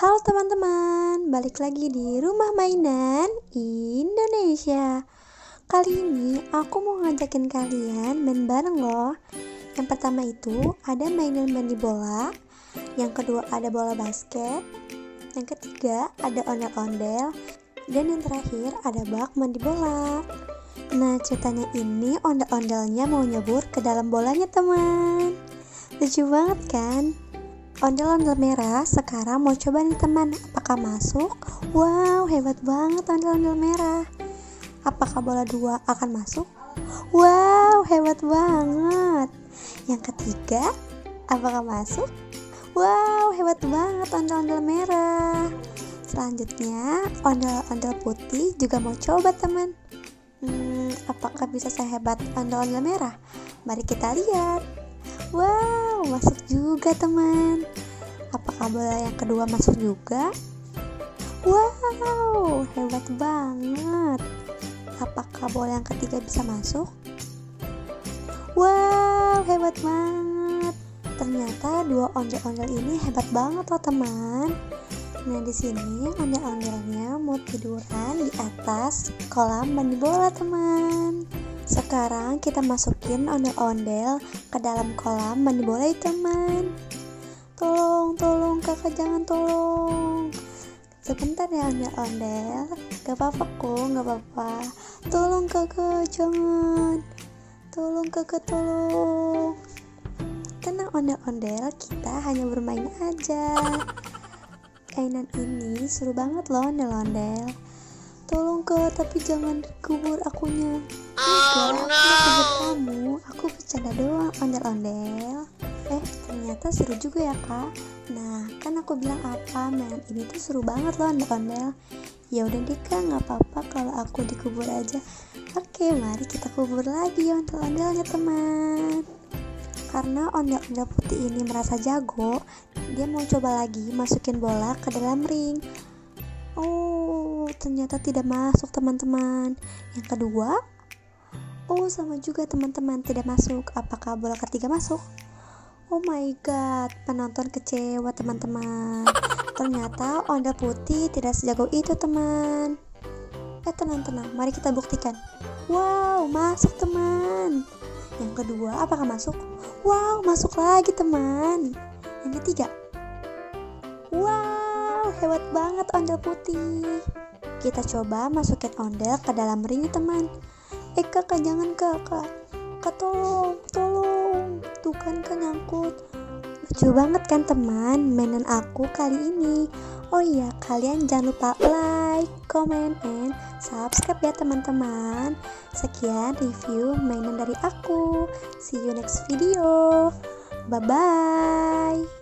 Halo teman-teman, balik lagi di Rumah Mainan Indonesia. Kali ini aku mau ngajakin kalian main bareng loh. Yang pertama itu ada mainan mandi bola. Yang kedua ada bola basket. Yang ketiga ada ondel-ondel. Dan yang terakhir ada bak mandi bola. Nah, ceritanya ini ondel-ondelnya mau nyebur ke dalam bolanya teman. Lucu banget kan? Ondel-ondel merah sekarang mau coba nih teman, apakah masuk? Wow, hebat banget ondel-ondel merah. Apakah bola 2 akan masuk? Wow, hebat banget. Yang ketiga, apakah masuk? Wow, hebat banget ondel-ondel merah. Selanjutnya, ondel-ondel putih juga mau coba teman. Apakah bisa sehebat ondel-ondel merah? Mari kita lihat. Wow, masuk juga teman. Apakah bola yang kedua masuk juga? Wow, hebat banget. Apakah bola yang ketiga bisa masuk? Wow, hebat banget. Ternyata dua ondel-ondel ini hebat banget loh teman. Nah, di sini ondel-ondelnya mau tiduran di atas kolam mandi bola teman. Sekarang kita masukin ondel-ondel ke dalam kolam mandi bola teman. Tolong kakak, jangan tolong. Sebentar ya ondel-ondel. Gak apa-apa kok, gak apa-apa. Tolong kakak, jangan. Tolong kakak, tolong. Tenang ondel-ondel, kita hanya bermain aja. Mainan ini seru banget loh ondel-ondel. Tolong kak, tapi jangan dikubur akunya. Enggak, aku kubur kamu. Aku bercanda doang ondel-ondel. Ternyata seru juga ya kak. Nah, kan aku bilang apa, mainan ini tuh seru banget loh ondel-ondel. Ya udah deh kak, nggak apa-apa kalau aku dikubur aja. Oke, mari kita kubur lagi ondel-ondelnya teman. Karena ondel-ondel putih ini merasa jago, dia mau coba lagi masukin bola ke dalam ring. Oh, ternyata tidak masuk teman-teman. Yang kedua, oh sama juga teman-teman, tidak masuk. Apakah bola ketiga masuk? Oh my god, penonton kecewa teman-teman. Ternyata ondel putih tidak sejago itu teman. Tenang-tenang, mari kita buktikan. Wow, masuk teman. Yang kedua, apakah masuk? Wow, masuk lagi teman. Yang ketiga, wow, hebat banget ondel putih. Kita coba masukin ondel ke dalam ring teman. Kakak, jangan kakak. Kak, tolong. Tuh kan nyangkut. Lucu banget kan teman mainan aku kali ini. Oh iya, kalian jangan lupa like, comment, and subscribe ya teman-teman. Sekian review mainan dari aku. See you next video. Bye-bye.